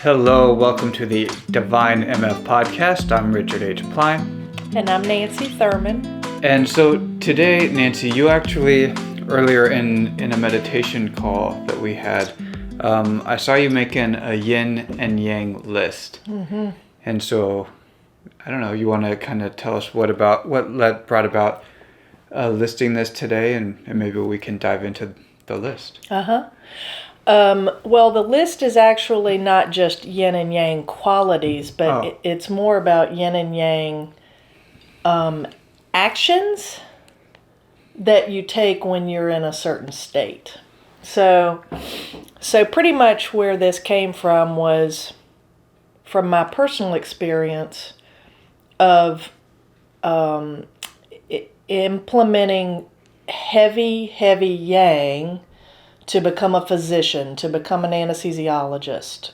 Hello, welcome to the Divine MF podcast. I'm Richard H. Pline. And I'm Nancy Thurman. And so today, Nancy, you actually, earlier in a meditation call that we had, I saw you making a yin and yang list. Mm-hmm. And so, I don't know, you want to kind of tell us what brought about listing this today, and maybe we can dive into the list. Well, the list is actually not just yin and yang qualities, but it's more about yin and yang actions that you take when you're in a certain state. So pretty much where this came from was from my personal experience of implementing heavy yang to become a physician, to become an anesthesiologist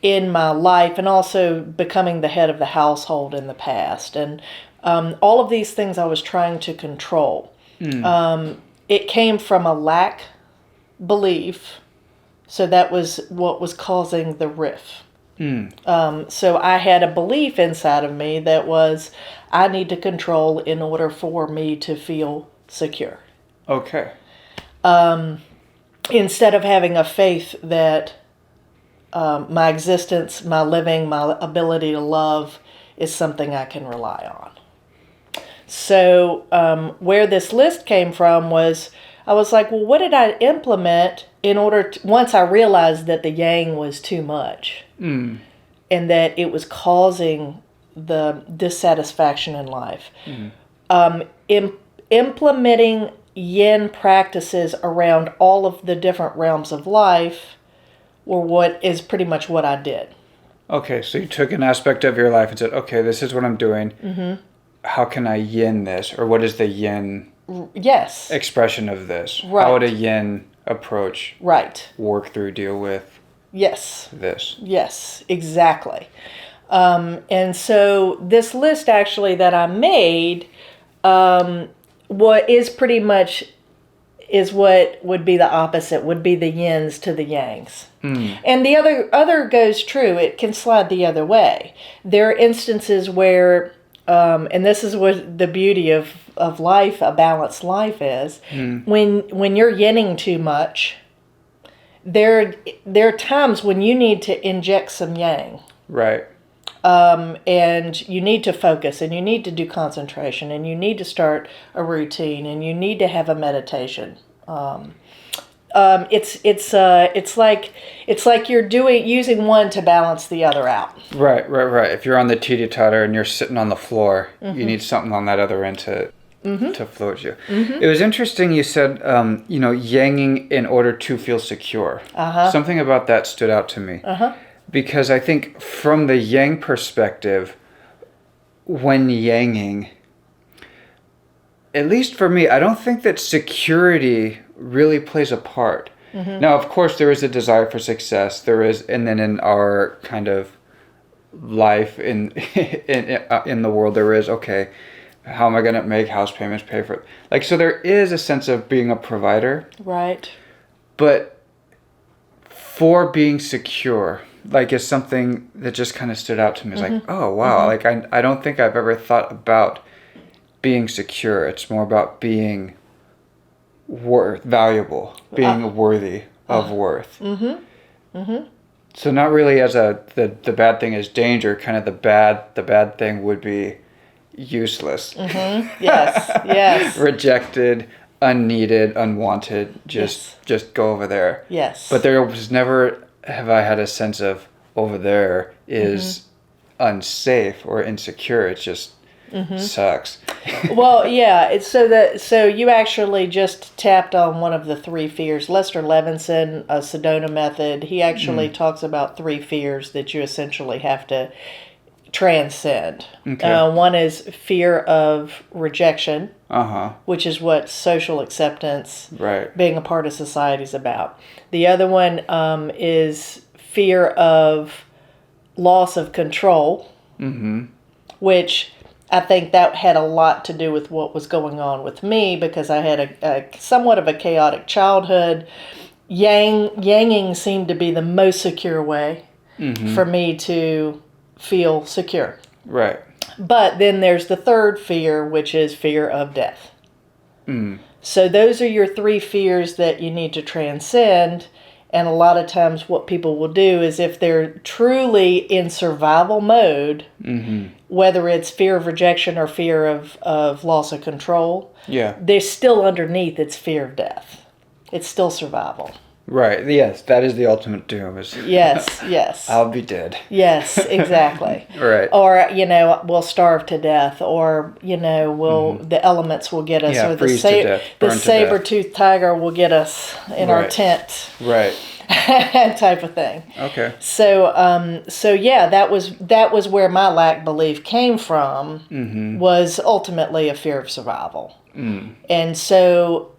in my life, and also becoming the head of the household in the past. And all of these things I was trying to control. It came from a lack belief, so that was what was causing the riff. So I had a belief inside of me that was, I need to control in order for me to feel secure. Okay. Instead of having a faith that my existence, my living, my ability to love is something I can rely on. So where this list came from was, I was like, well, what did I implement in order to, once I realized that the yang was too much and that it was causing the dissatisfaction in life. Implementing yin practices around all of the different realms of life were what is pretty much what I did. Okay, so you took an aspect of your life and said, okay, this is what I'm doing. Mm-hmm. How can I yin this? Or what is the yin expression of this? Right. How would a yin approach work through, deal with this? Yes, exactly. And so this list actually that I made what is pretty much is what would be the opposite, would be the yins to the yangs. And the other goes true. It can slide the other way. There are instances where, and this is what the beauty of life, a balanced life is, when you're yinning too much, there are times when you need to inject some yang. Right. And you need to focus, and you need to do concentration, and you need to start a routine, and you need to have a meditation. It's like you're using one to balance the other out. Right. If you're on the teeter-totter and you're sitting on the floor, you need something on that other end to float you. It was interesting you said, yanging in order to feel secure. Something about that stood out to me. Because I think from the yang perspective, when yanging, at least for me, I don't think that security really plays a part. Now, of course, there is a desire for success. There is, and then in our kind of life in the world, there is, okay, how am I going to make house payments, pay for it? Like, so there is a sense of being a provider. Right. But for being secure, like, is something that just kind of stood out to me. It's like, oh, wow. Like, I don't think I've ever thought about being secure. It's more about being valuable, being worthy of worth. So not really as the bad thing is danger, kind of the bad thing would be useless. Yes. Rejected, unneeded, unwanted, just go over there. Yes. But there was never have I had a sense of over there is unsafe or insecure. It just sucks. Well, yeah. So you actually just tapped on one of the three fears. Lester Levinson, a Sedona method, he actually talks about three fears that you essentially have to transcend. Okay. One is fear of rejection, which is what social acceptance, being a part of society is about. The other one is fear of loss of control, which I think that had a lot to do with what was going on with me, because I had a somewhat of a chaotic childhood. Yanging seemed to be the most secure way for me to feel secure. Right. But then there's the third fear, which is fear of death. So those are your three fears that you need to transcend. And a lot of times what people will do is if they're truly in survival mode, whether it's fear of rejection or fear of loss of control, they're still underneath it's fear of death. It's still survival. Right. Yes, that is the ultimate doom. Yes. I'll be dead. Yes, exactly. Right. Or, we'll starve to death, or, the elements will get us, or freeze to death, burn the to saber-toothed tiger will get us in our tent. Right. Type of thing. Okay. So that was where my lack belief came from, was ultimately a fear of survival. And so,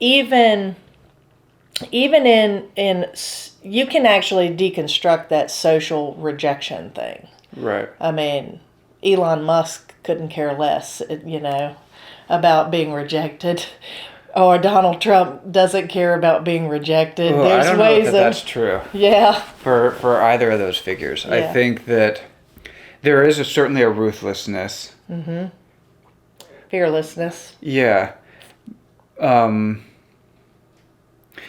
even in you can actually deconstruct that social rejection thing. Right. I mean, Elon Musk couldn't care less, about being rejected, or Donald Trump doesn't care about being rejected. Well, There's I don't ways know if that's true. Yeah. For either of those figures, I think that there is certainly a ruthlessness. Fearlessness. Yeah.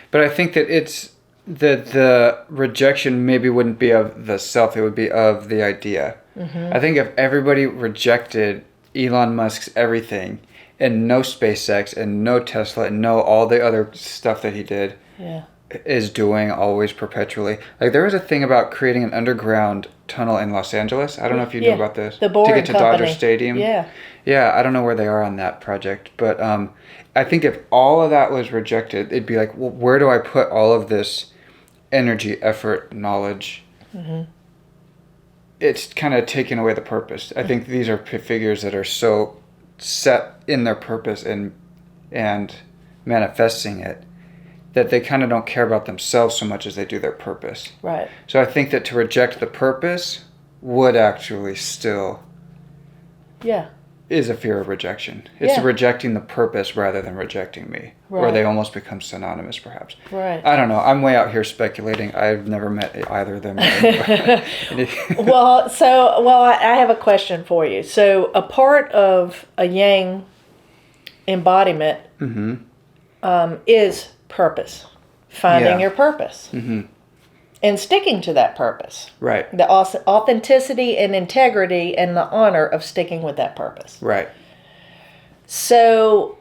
But I think that it's that the rejection maybe wouldn't be of the self, it would be of the idea. I think if everybody rejected Elon Musk's everything, and no SpaceX, and no Tesla, and no all the other stuff that he did, is doing always perpetually. Like there was a thing about creating an underground tunnel in Los Angeles. I don't know if you knew about this. The Boring to get to Company. Dodger Stadium. Yeah. Yeah, I don't know where they are on that project, but I think if all of that was rejected, it'd be like, well, where do I put all of this energy, effort, knowledge? It's kind of taking away the purpose. I think these are figures that are so set in their purpose and manifesting it that they kind of don't care about themselves so much as they do their purpose. Right. So I think that to reject the purpose would actually still is a fear of rejection. It's rejecting the purpose rather than rejecting me. Right. Or they almost become synonymous, perhaps. Right. I don't know. I'm way out here speculating. I've never met either of them. I have a question for you. So a part of a yang embodiment is purpose. Finding your purpose. And sticking to that purpose. Right. The authenticity and integrity and the honor of sticking with that purpose. Right. So,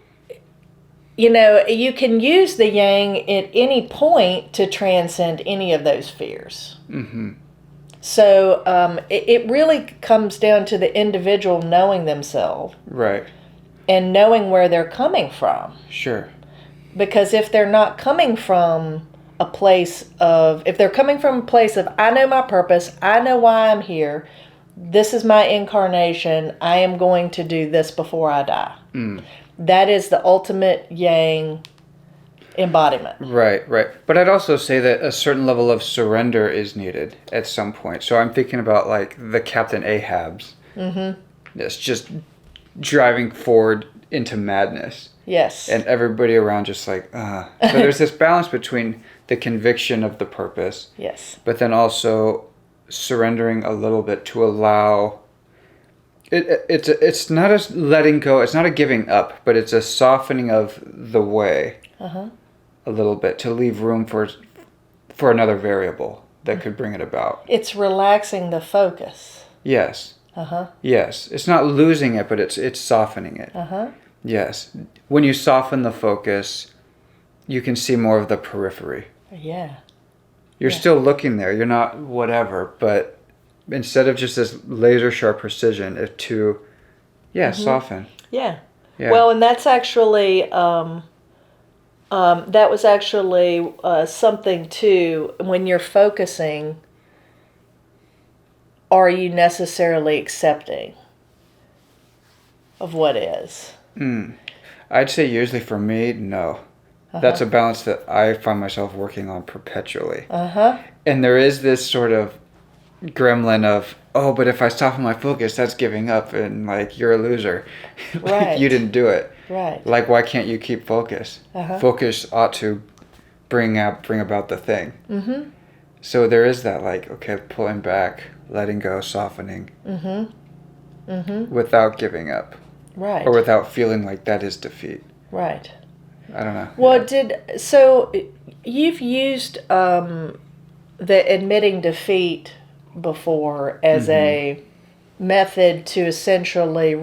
you can use the yang at any point to transcend any of those fears. So it really comes down to the individual knowing themselves. Right. And knowing where they're coming from. Sure. Because if they're not coming from a place of, I know my purpose, I know why I'm here, this is my incarnation, I am going to do this before I die. That is the ultimate yang embodiment. Right. But I'd also say that a certain level of surrender is needed at some point. So I'm thinking about like the Captain Ahab's. It's just driving forward into madness. Yes. And everybody around just like, So there's this balance between the conviction of the purpose. Yes. But then also surrendering a little bit to allow... It's not a letting go, it's not a giving up, but it's a softening of the way a little bit to leave room for another variable that could bring it about. It's relaxing the focus. Yes. Yes. It's not losing it, but it's softening it. Yes. When you soften the focus, you can see more of the periphery. Yeah. You're still looking there. You're not whatever, but instead of just this laser sharp precision, soften. Yeah. Well, and that's actually something too. When you're focusing, are you necessarily accepting of what is? I'd say usually for me, no. That's a balance that I find myself working on perpetually. And there is this sort of gremlin of, but if I soften my focus, that's giving up, and like you're a loser. Right. You didn't do it. Right. Like, why can't you keep focus? Focus ought to bring about the thing. Mm-hmm. So there is that, like, okay, pulling back, letting go, softening, without giving up, Right. or without feeling like that is defeat. Right. I don't know. Well, so you've used the admitting defeat before as a method to essentially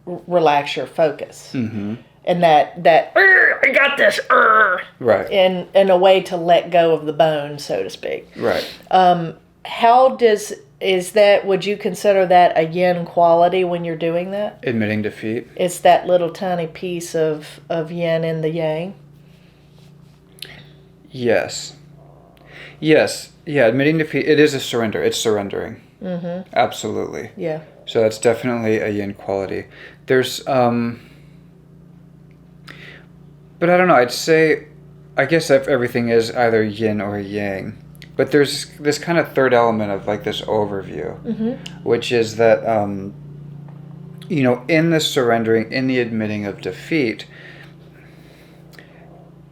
relax your focus, and that I got this, Right. in a way to let go of the bone, so to speak. Right. Would you consider that a yin quality when you're doing that? Admitting defeat. It's that little tiny piece of yin in the yang. Yes. Yes. Yeah, admitting defeat, it is a surrender. It's surrendering. Mm-hmm. Absolutely. Yeah. So that's definitely a yin quality. There's, but I don't know, I guess if everything is either yin or yang. But there's this kind of third element of like this overview, which is that, in the surrendering, in the admitting of defeat,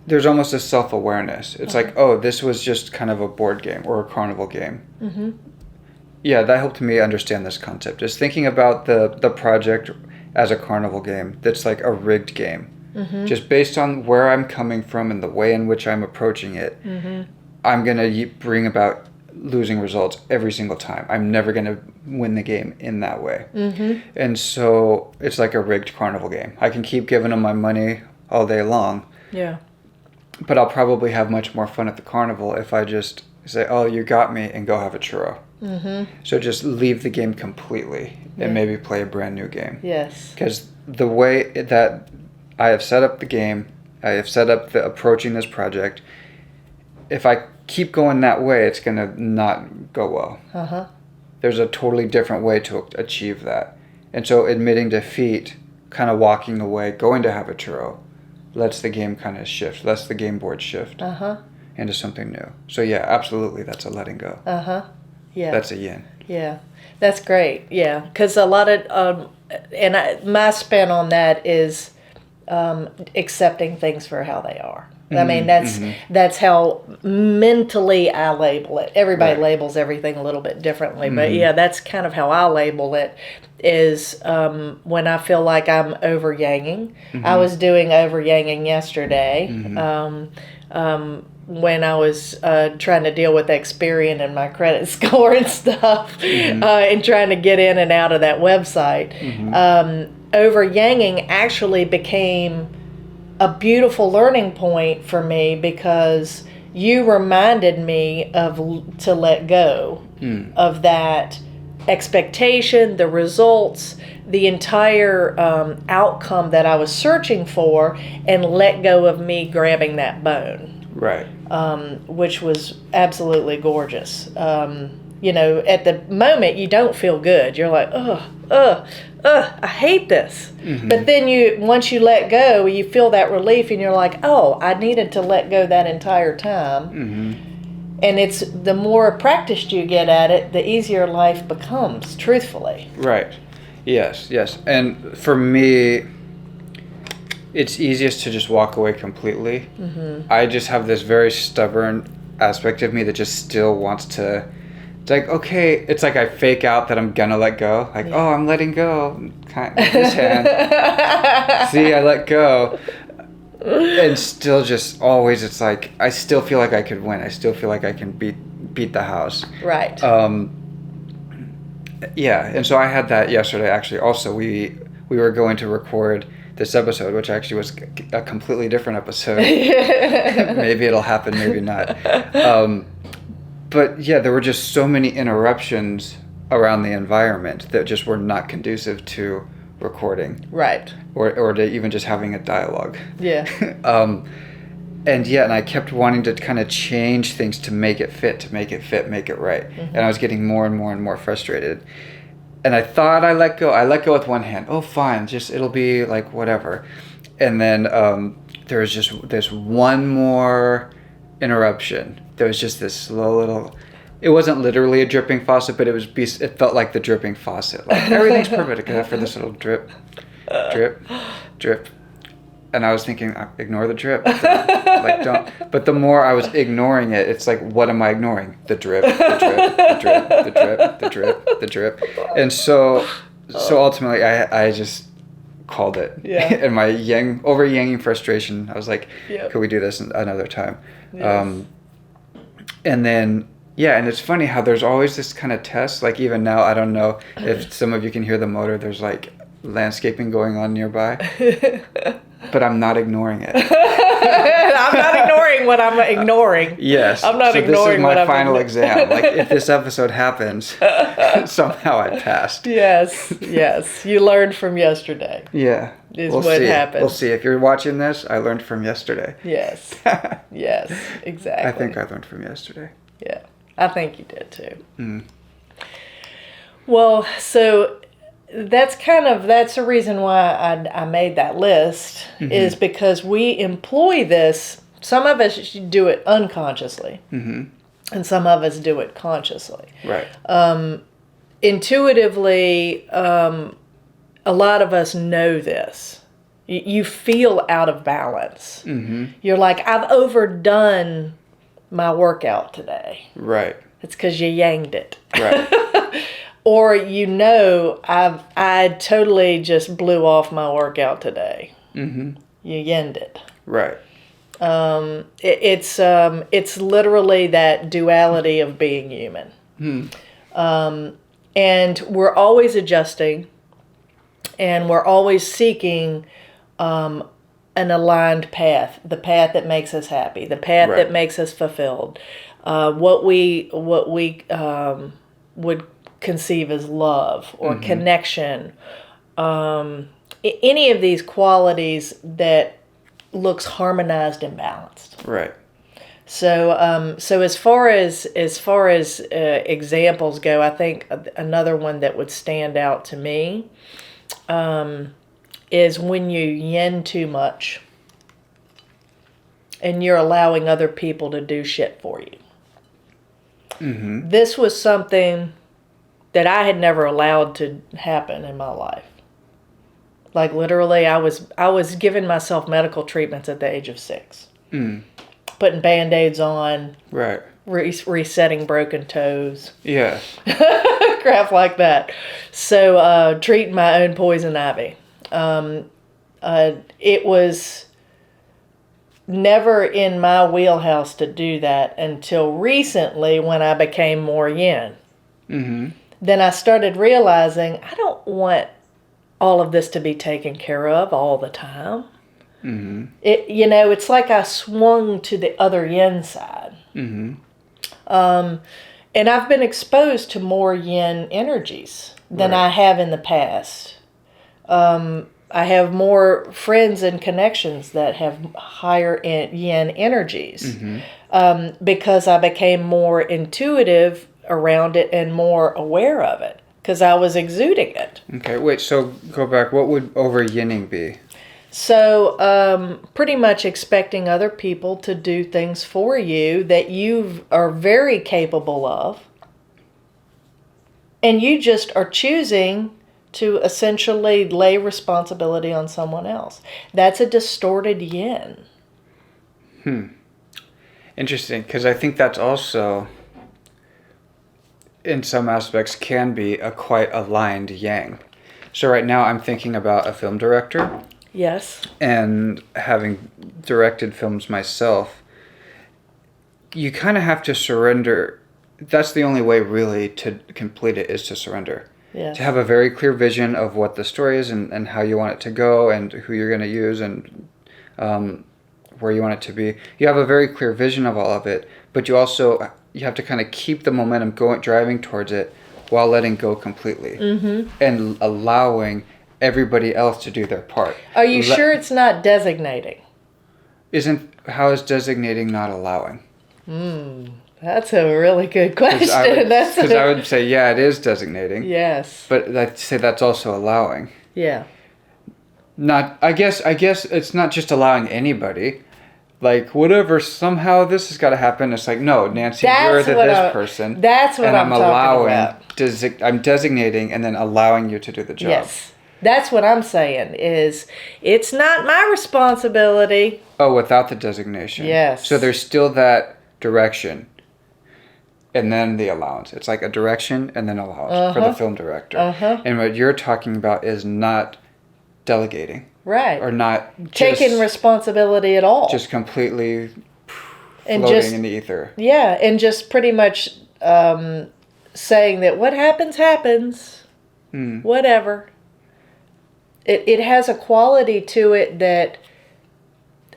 there's almost a self-awareness. It's like, oh, this was just kind of a board game or a carnival game. Mm-hmm. Yeah, that helped me understand this concept. Is thinking about the project as a carnival game that's like a rigged game. Mm-hmm. Just based on where I'm coming from and the way in which I'm approaching it, I'm going to bring about losing results every single time. I'm never going to win the game in that way. Mm-hmm. And so it's like a rigged carnival game. I can keep giving them my money all day long. Yeah. But I'll probably have much more fun at the carnival if I just say, oh, you got me, and go have a churro. Mm-hmm. So just leave the game completely and maybe play a brand new game. Yes. Because the way that I have set up the game, I have set up the approaching this project, if I keep going that way, it's going to not go well. Uh-huh. There's a totally different way to achieve that. And so admitting defeat, kind of walking away, going to have a churro, lets the game kind of shift, lets the game board shift into something new. So yeah, absolutely, that's a letting go. Yeah. That's a yin. Yeah, that's great. Yeah, because a lot of my spin on that is accepting things for how they are. I mean, that's how mentally I label it. Everybody labels everything a little bit differently, but yeah, that's kind of how I label it. Is when I feel like I'm over yanging. I was doing over yanging yesterday. When I was trying to deal with Experian and my credit score and stuff, and trying to get in and out of that website, over yanging actually became a beautiful learning point for me, because you reminded me to let go of that expectation, the results, the entire outcome that I was searching for, and let go of me grabbing that bone. Right. Which was absolutely gorgeous. At the moment you don't feel good. You're like, I hate this. But then once you let go, you feel that relief, and you're like, oh, I needed to let go that entire time. And it's the more practiced you get at it, the easier life becomes, truthfully. Right. Yes. And for me, it's easiest to just walk away completely. I just have this very stubborn aspect of me that just still wants to. It's like, okay, it's like I fake out that I'm gonna let go. Like, oh, I'm letting go. Kind of this hand. See, I let go. And still just always, it's like, I still feel like I could win. I still feel like I can beat the house. Right. Yeah, and so I had that yesterday, actually. Also, we were going to record this episode, which actually was a completely different episode. Maybe it'll happen, maybe not. But yeah, there were just so many interruptions around the environment that just were not conducive to recording. Right. Or to even just having a dialogue. Yeah. And I kept wanting to kind of change things to make it fit, make it right. And I was getting more and more and more frustrated. And I thought I let go with one hand. Oh, fine, it'll be like whatever. And then there was just this one more interruption. There was just this slow little. It wasn't literally a dripping faucet, but it felt like the dripping faucet. Like everything's perfect except for this little drip, drip, drip. and I was thinking, ignore the drip. Like, don't. But the more I was ignoring it, it's like, what am I ignoring? The drip, the drip, the drip, the drip, the drip, the drip. And so ultimately, I just called it. Yeah. And my over yanging frustration, I was like, Yep. could we do this another time? Yes. And then, yeah, and it's funny how there's always this kind of test. Like even now, I don't know if some of you can hear the motor. There's like landscaping going on nearby. But I'm not ignoring it. I'm not ignoring what I'm ignoring. Yes. I'm not ignoring what I'm this is my final exam. Like if this episode happens, somehow I passed. Yes. You learned from yesterday. Yeah. Is what happened. We'll see. If you're watching this, I learned from yesterday. Yes. Yes, exactly. I think I learned from yesterday. Yeah. I think you did too. Well, so that's the reason why I made that list is because we employ this. Some of us do it unconsciously, and some of us do it consciously. Right. Intuitively, a lot of us know this. You feel out of balance. You're like, I've overdone my workout today. Right. It's because you yanged it. Right. Or I totally just blew off my workout today. You yenned it. Right. It's literally that duality of being human. And we're always adjusting, and we're always seeking an aligned path, the path that makes us happy, the path that makes us fulfilled, what we would conceive as love or connection, any of these qualities that looks harmonized and balanced. Right. So as far as examples go, I think another one that would stand out to me is when you yen too much and you're allowing other people to do shit for you. This was something that I had never allowed to happen in my life. Like literally, I was giving myself medical treatments at the age of 6. Putting Band-Aids on. Right. Resetting broken toes. Yeah. Crap like that. So treating my own poison ivy. It was never in my wheelhouse to do that until recently when I became more yin. Then I started realizing I don't want all of this to be taken care of all the time. It's like I swung to the other yin side. And I've been exposed to more yin energies than I have in the past. I have more friends and connections that have higher yin energies because I became more intuitive around it and more aware of it because I was exuding it. Okay, wait, so go back. What would over yinning be? So pretty much expecting other people to do things for you that you are very capable of, and you just are choosing to essentially lay responsibility on someone else. That's a distorted yin. Interesting, because I think that's also, in some aspects, can be a quite aligned yang. So right now I'm thinking about a film director. Yes. And having directed films myself, you kind of have to surrender. That's the only way really to complete it, is to surrender. Yes. To have a very clear vision of what the story is and how you want it to go and who you're going to use and where you want it to be. You have a very clear vision of all of it, but you have to kind of keep the momentum driving towards it while letting go completely and allowing everybody else to do their part. Are you sure it's not designating? How is designating not allowing? That's a really good question. Because I would say, yeah, it is designating. Yes. But I'd say that's also allowing. Yeah. I guess it's not just allowing anybody. Like, whatever, somehow this has got to happen. It's like, no, Nancy, you're this person. That's what I'm talking about. I'm designating and then allowing you to do the job. Yes. That's what I'm saying is it's not my responsibility. Oh, without the designation. Yes. So there's still that direction. And then the allowance. It's like a direction and then allowance for the film director. And what you're talking about is not delegating. Right. Or not taking responsibility at all. Just completely and floating just, in the ether. Yeah, and just pretty much saying that what happens, happens. Whatever. It has a quality to it that,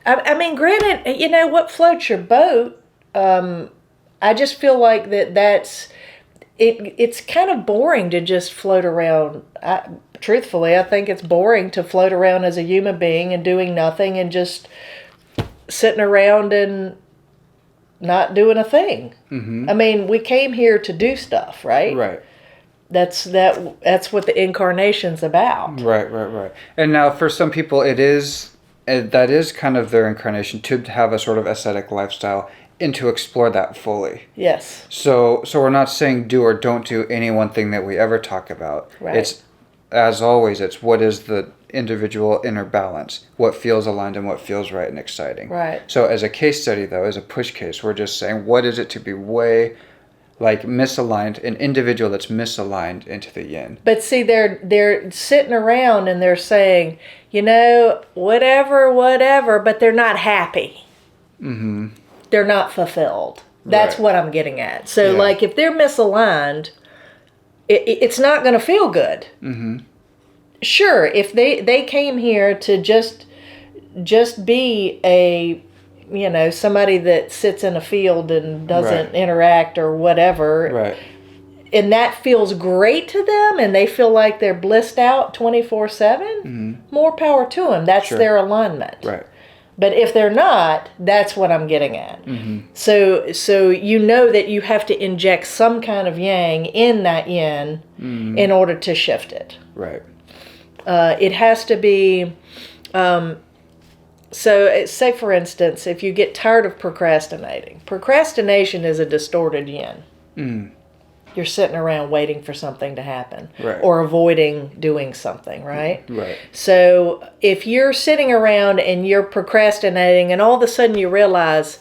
I mean, granted, you know, what floats your boat, I just feel like that's, it's kind of boring to just float around. Truthfully, I think it's boring to float around as a human being and doing nothing and just sitting around and not doing a thing. I mean, we came here to do stuff, right? Right. That's what the incarnation's about. Right. And now for some people that is kind of their incarnation, to have a sort of ascetic lifestyle and to explore that fully. Yes. So we're not saying do or don't do any one thing that we ever talk about. Right. It's, as always, it's what is the individual inner balance, what feels aligned and what feels right and exciting. Right. So as a case study, though, as a push case, we're just saying what is it to be way like misaligned, an individual that's misaligned into the yin. But see, they're sitting around and they're saying, you know, whatever, but they're not happy. They're not fulfilled. That's Right. what I'm getting at. So, Yeah. like, if they're misaligned, it's not going to feel good. Sure, if they came here to just be a, you know, somebody that sits in a field and doesn't Right. interact or whatever, Right. and that feels great to them and they feel like they're blissed out 24/7, more power to them. That's Sure. their alignment. Right. But if they're not, that's what I'm getting at. So you know that you have to inject some kind of yang in that yin in order to shift it. Right. It has to be, so say for instance, if you get tired of procrastination is a distorted yin. You're sitting around waiting for something to happen. Right. Or avoiding doing something, right? Right. So if you're sitting around and you're procrastinating and all of a sudden you realize,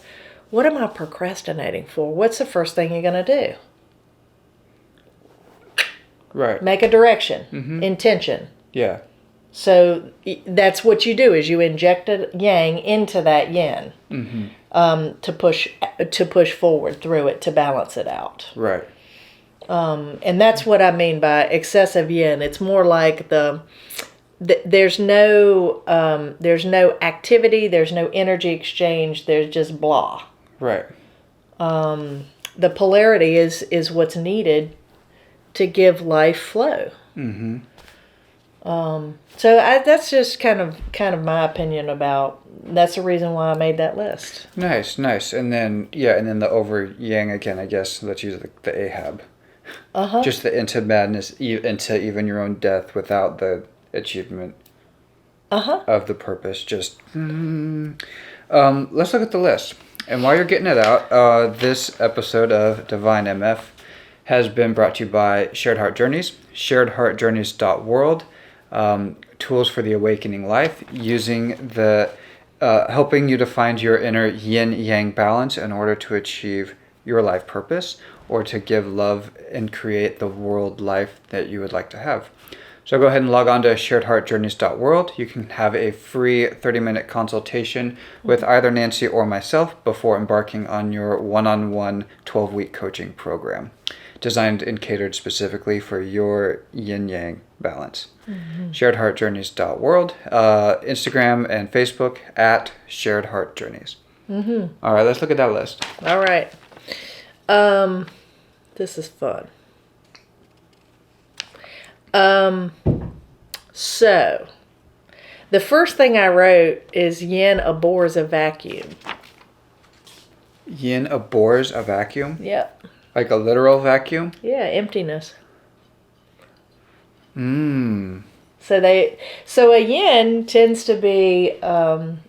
what am I procrastinating for? What's the first thing you're going to do? Right. Make a direction, intention. Yeah. So that's what you do is you inject a yang into that yin to push forward through it to balance it out. Right. And that's what I mean by excessive yin. It's more like there's no activity, there's no energy exchange, there's just blah. Right. The polarity is what's needed to give life flow. So that's just kind of my opinion about. That's the reason why I made that list. Nice. And then the over yang again. I guess let's use the Ahab. Just the into madness, into even your own death without the achievement of the purpose. Just let's look at the list. And while you're getting it out, this episode of Divine MF has been brought to you by Shared Heart Journeys, sharedheartjourneys.world. Tools for the awakening life, using the helping you to find your inner yin yang balance in order to achieve your life purpose or to give love and create the world life that you would like to have. So go ahead and log on to sharedheartjourneys.world. You can have a free 30-minute consultation with either Nancy or myself before embarking on your one-on-one 12-week coaching program, designed and catered specifically for your yin-yang balance. Sharedheartjourneys.world, Instagram and Facebook at sharedheartjourneys. All right, let's look at that list. All right. This is fun. So, the first thing I wrote is yin abhors a vacuum. Yin abhors a vacuum? Yep. Like a literal vacuum? Yeah, emptiness. Mm. So a yin tends to be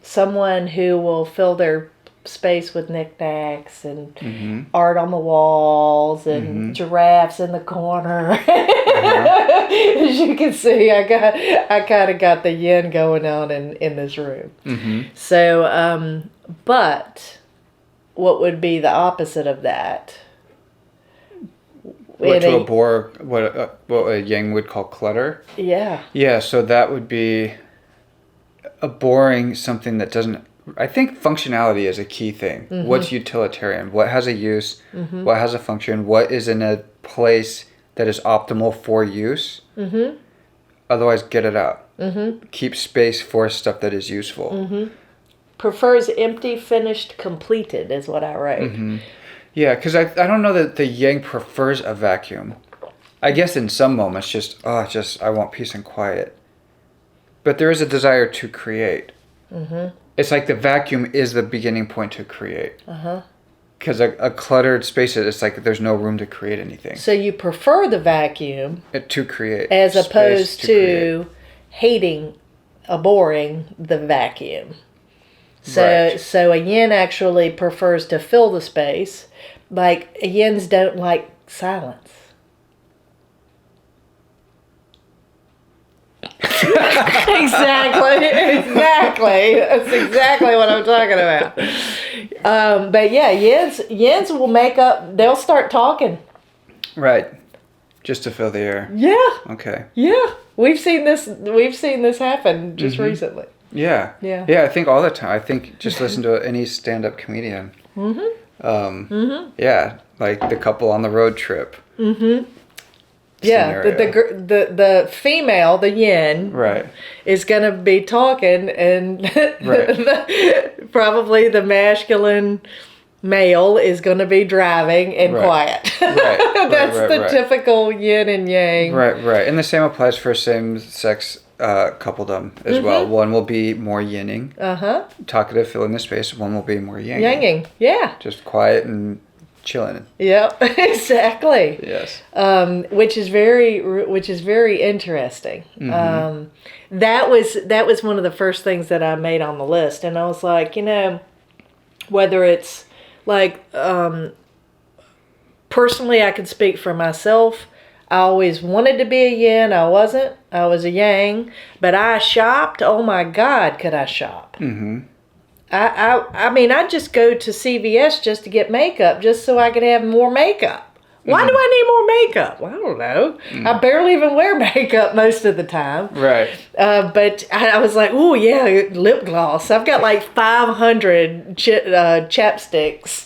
someone who will fill their space with knickknacks and art on the walls and giraffes in the corner. As you can see, I kind of got the yin going on in this room. So, but what would be the opposite of that? What to abhor, what a yang would call clutter? Yeah. Yeah, so that would be abhorring something that doesn't... I think functionality is a key thing. What's utilitarian? What has a use? What has a function? What is in a place that is optimal for use? Otherwise, get it out. Keep space for stuff that is useful. Prefers empty, finished, completed is what I wrote. Yeah, because I don't know that the yang prefers a vacuum. I guess in some moments, I want peace and quiet. But there is a desire to create. It's like the vacuum is the beginning point to create. Because a cluttered space, it's like there's no room to create anything. So you prefer the vacuum To create. as opposed to create. hating, abhorring the vacuum. So Right. so a yin actually prefers to fill the space. Like yins don't like silence. Exactly. That's exactly what I'm talking about. But yeah, yins will make up. They'll start talking. Right. Just to fill the air. Yeah, Okay. yeah. We've seen this happen just recently. Yeah. Yeah. Yeah, I think all the time. I think just listen to any stand-up comedian. Yeah, like the couple on the road trip. Yeah, the female, the yin, Right. is gonna be talking, and Right. probably the masculine male is gonna be driving and Right. quiet. Right. That's right, the right. typical yin and yang. Right. And the same applies for same-sex coupledom as well. One will be more yinning, talkative, filling the space. One will be more yanging. Yanging, yeah. Just quiet and chilling. Yep, exactly. Yes. Which is very interesting. That was one of the first things that I made on the list, and I was like, whether it's like personally, I can speak for myself. I always wanted to be a yin. I wasn't. I was a yang, but I shopped. Oh my God, could I shop? I mean, I'd just go to CVS just to get makeup, just so I could have more makeup. Why do I need more makeup? Well, I don't know. I barely even wear makeup most of the time. Right. But I was like, oh, yeah, lip gloss. I've got like 500 chapsticks.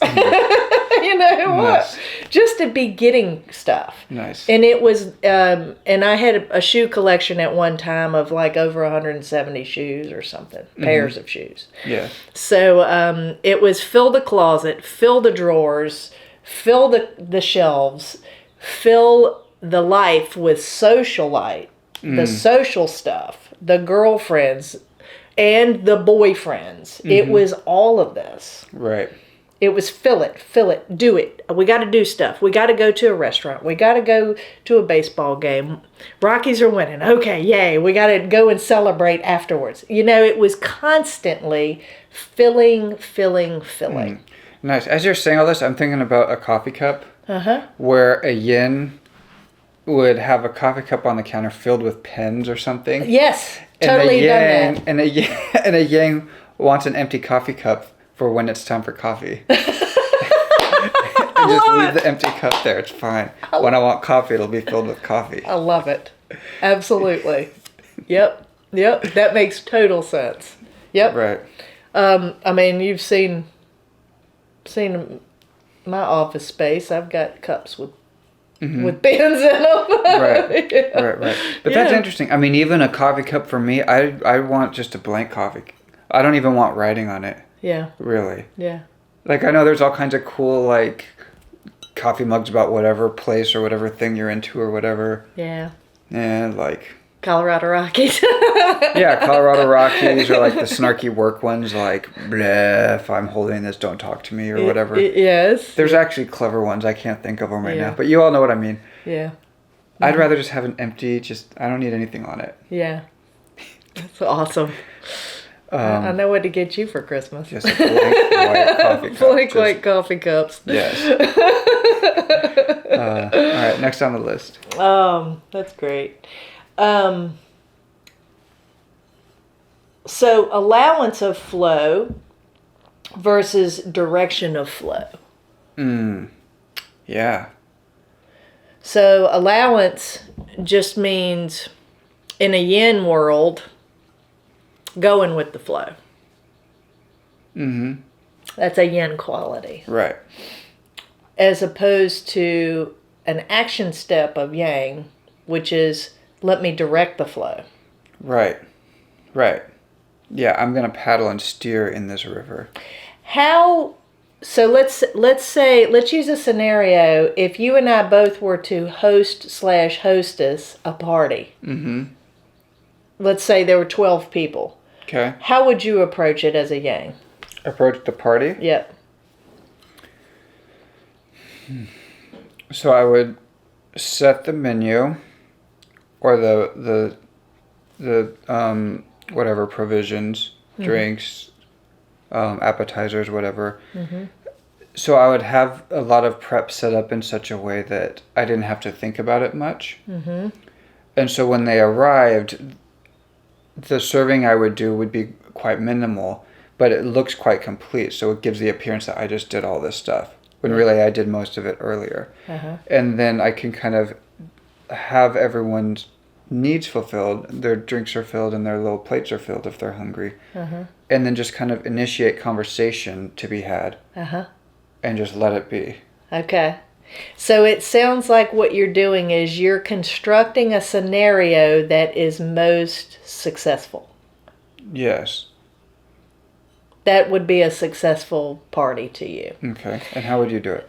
You know what? Nice. Just to be getting stuff. Nice. And it was, and I had a shoe collection at one time of like over 170 shoes or something, pairs of shoes. Yeah. So it was fill the closet, fill the drawers, fill the shelves, fill the life with socialite, the social stuff, the girlfriends, and the boyfriends. It was all of this. Right. It was fill it, do it. We got to do stuff. We got to go to a restaurant. We got to go to a baseball game. Rockies are winning. Okay, yay. We got to go and celebrate afterwards. It was constantly filling. Nice. As you're saying all this, I'm thinking about a coffee cup. Where a yin would have a coffee cup on the counter filled with pens or something. Yes, totally done that. And a yang wants an empty coffee cup for when it's time for coffee. And just leave the empty cup there. It's fine. When I want coffee, it'll be filled with coffee. I love it. Absolutely. Yep. That makes total sense. Yep. Right. I mean, you've seen my office space. I've got cups with pens in them. Right. But that's Yeah. interesting. I mean, even a coffee cup for me, I want just a blank coffee. I don't even want writing on it. Yeah. Really. Yeah. Like, I know there's all kinds of cool, like, coffee mugs about whatever place or whatever thing you're into or whatever. Yeah. And, like... Colorado Rockies. Yeah, Colorado Rockies or, like, the snarky work ones, like, bleh, if I'm holding this, don't talk to me or whatever. Yes. There's actually clever ones. I can't think of them right Yeah. now. But you all know what I mean. Yeah. I'd rather just have an empty, I don't need anything on it. Yeah. That's awesome. I know what to get you for Christmas. Just a blank white coffee cup. Blank white coffee cups. Yes. All right, next on the list. That's great. So allowance of flow versus direction of flow. Yeah. So allowance just means, in a yin world, going with the flow. That's a yin quality. Right. As opposed to an action step of yang, which is, let me direct the flow. Right. Right. Yeah, I'm going to paddle and steer in this river. So let's use a scenario. If you and I both were to host/hostess a party. Let's say there were 12 people. Okay. How would you approach it as a yang? Approach the party? Yep. So I would set the menu or the whatever provisions, drinks, appetizers, whatever. So I would have a lot of prep set up in such a way that I didn't have to think about it much. And so when they arrived, the serving I would do would be quite minimal, but it looks quite complete. So it gives the appearance that I just did all this stuff, when really I did most of it earlier. And then I can kind of have everyone's needs fulfilled. Their drinks are filled and their little plates are filled if they're hungry. And then just kind of initiate conversation to be had. And just let it be. Okay. So it sounds like what you're doing is you're constructing a scenario that is most successful. Yes. That would be a successful party to you. Okay. And how would you do it?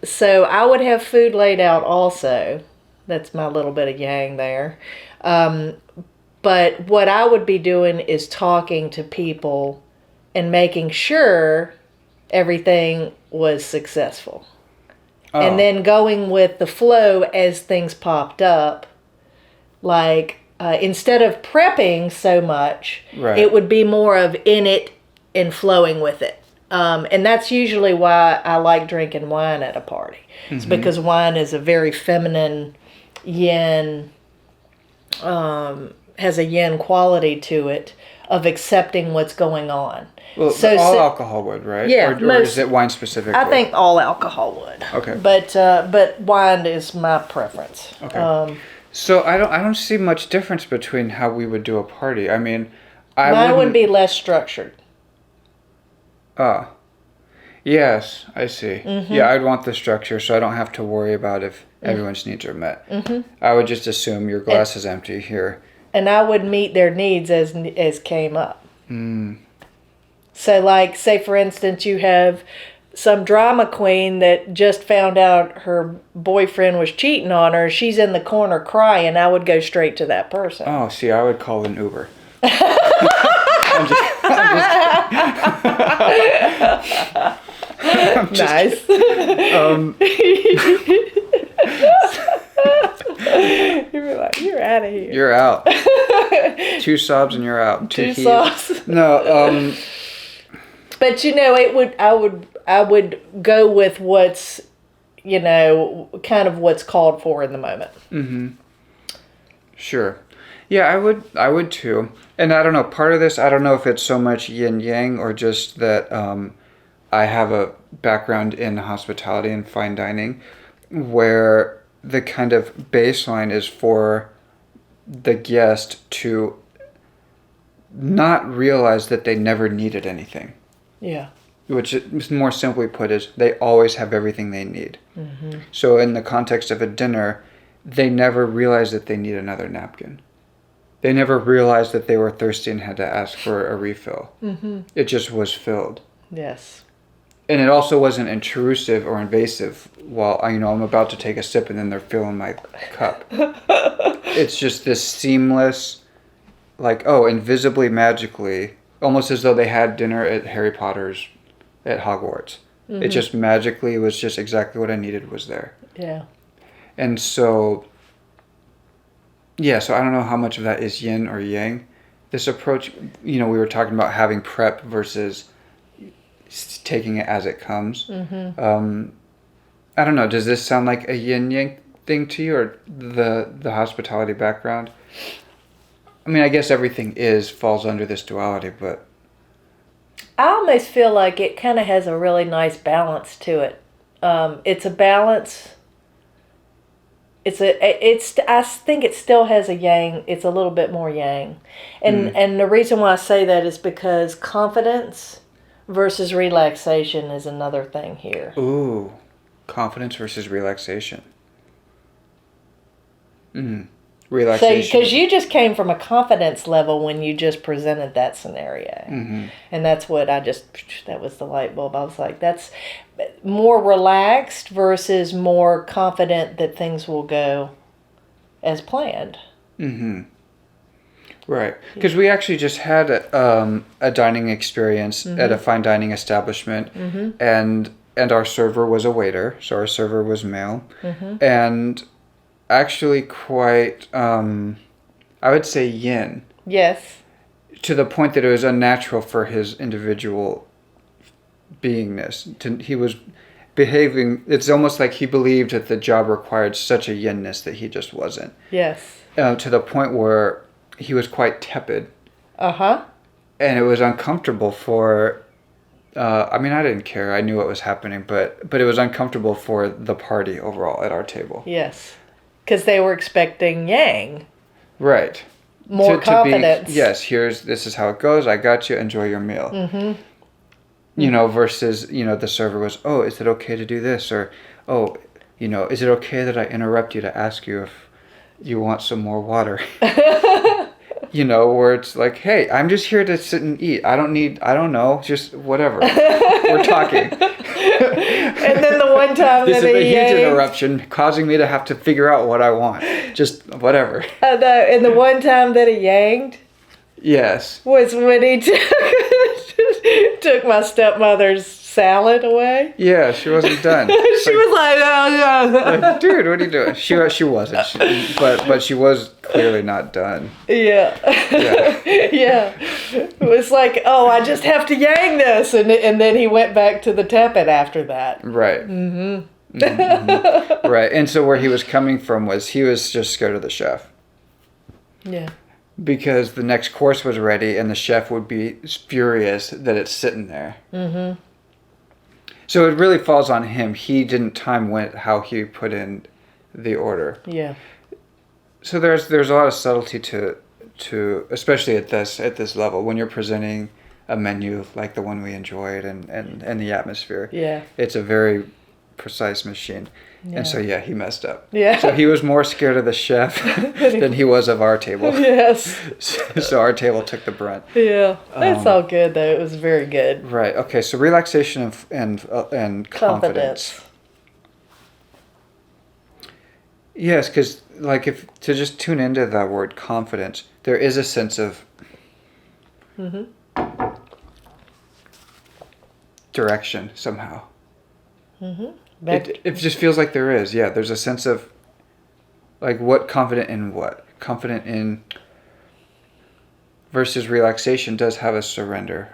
So I would have food laid out also. That's my little bit of yang there. But what I would be doing is talking to people and making sure everything was successful. And then going with the flow as things popped up. Like, instead of prepping so much, it would be more of in it and flowing with it. And that's usually why I like drinking wine at a party. It's because wine is a very feminine yin, has a yin quality to it of accepting what's going on. Well, all alcohol would, right? Yeah. Or is it wine specifically? I think all alcohol would. Okay. But wine is my preference. Okay. So I don't see much difference between how we would do a party. I mean, mine would be less structured. Oh. Yes, I see. Yeah, I'd want the structure so I don't have to worry about if everyone's needs are met. I would just assume your glass is empty here. And I would meet their needs as came up. So, like, say for instance, you have some drama queen that just found out her boyfriend was cheating on her. She's in the corner crying. I would go straight to that person. Oh, see, I would call an Uber. Nice. You're out of here. You're out. 2 sobs and you're out. 2 sobs. No. But I would go with what's, kind of what's called for in the moment. Sure. Yeah, I would too. And I don't know, part of this, I don't know if it's so much yin yang or just that I have a background in hospitality and fine dining where the kind of baseline is for the guest to not realize that they never needed anything. Yeah. Which, more simply put, is they always have everything they need. So in the context of a dinner, they never realize that they need another napkin. They never realized that they were thirsty and had to ask for a refill. It just was filled. Yes. And it also wasn't intrusive or invasive while, I'm about to take a sip and then they're filling my cup. It's just this seamless, invisibly, magically, almost as though they had dinner at Harry Potter's at Hogwarts. It just magically was just exactly what I needed was there. Yeah. And so, so I don't know how much of that is yin or yang. this approach, we were talking about having prep versus taking it as it comes. I don't know. Does this sound like a yin yang thing to you, or the hospitality background? I mean, I guess everything falls under this duality, but I almost feel like it kind of has a really nice balance to it. It's a balance. I think it still has a yang. It's a little bit more yang, and the reason why I say that is because confidence versus relaxation is another thing here. Ooh, confidence versus relaxation. Relaxation. So, because you just came from a confidence level when you just presented that scenario. And that's what that was the light bulb. I was like, that's more relaxed versus more confident that things will go as planned. Right. Because we actually just had a dining experience at a fine dining establishment, and our server was a waiter, so our server was male, and actually quite, I would say yin. Yes. To the point that it was unnatural for his individual beingness. He was behaving, it's almost like he believed that the job required such a yinness that he just wasn't. Yes. To the point where he was quite tepid. And it was uncomfortable for, I mean, I didn't care. I knew what was happening, but it was uncomfortable for the party overall at our table. Yes. Because they were expecting yang. Right. More confidence. Yes, this is how it goes. I got you. Enjoy your meal. Versus, the server was, oh, is it okay to do this? Or, oh, is it okay that I interrupt you to ask you if you want some more water? Where it's like, hey, I'm just here to sit and eat. I don't know, just whatever. We're talking. And then the one time this is a huge interruption, causing me to have to figure out what I want. Just whatever. And the one time that he yanged. Yes. Was when he took my stepmother's salad away. Yeah, she wasn't done. She was like, oh yeah. Like, dude, what are you doing? She wasn't. But she was clearly not done. Yeah. Yeah. It was like, oh, I just have to yang this, and then he went back to the tepid after that. Right. Right. And so where he was coming from was he was just scared of the chef. Yeah. Because the next course was ready, and the chef would be furious that it's sitting there. So it really falls on him. He didn't time how he put in the order. Yeah. So there's a lot of subtlety to especially at this level when you're presenting a menu like the one we enjoyed and the atmosphere. Yeah. It's a very precise machine. Yeah. And so, yeah, he messed up. Yeah. So he was more scared of the chef than he was of our table. Yes. So our table took the brunt. Yeah. It's all good, though. It was very good. Right. Okay. So relaxation and confidence. Yes, because if to just tune into that word confidence, there is a sense of direction somehow. It just feels like there is. Yeah, there's a sense of what confident in what? Confident in versus relaxation does have a surrender.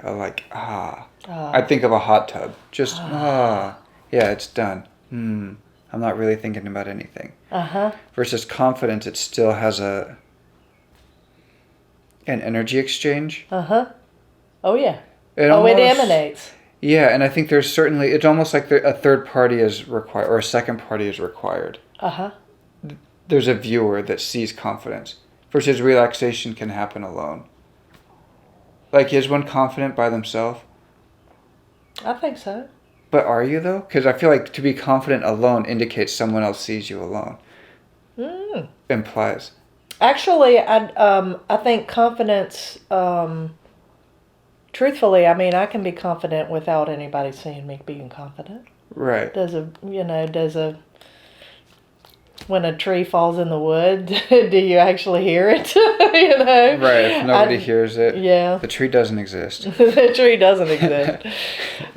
I think of a hot tub. Just yeah, it's done. I'm not really thinking about anything. Versus confidence, it still has an energy exchange. Oh yeah. It emanates. Yeah, and I think there's certainly, it's almost like a third party is required, or a second party is required. There's a viewer that sees confidence, versus relaxation can happen alone. Is one confident by themselves? I think so. But are you, though? Because I feel like to be confident alone indicates someone else sees you alone. Implies. Actually, I think confidence... Truthfully, I mean, I can be confident without anybody seeing me being confident. Right. When a tree falls in the wood, do you actually hear it? Right. If nobody hears it. Yeah. The tree doesn't exist. The tree doesn't exist.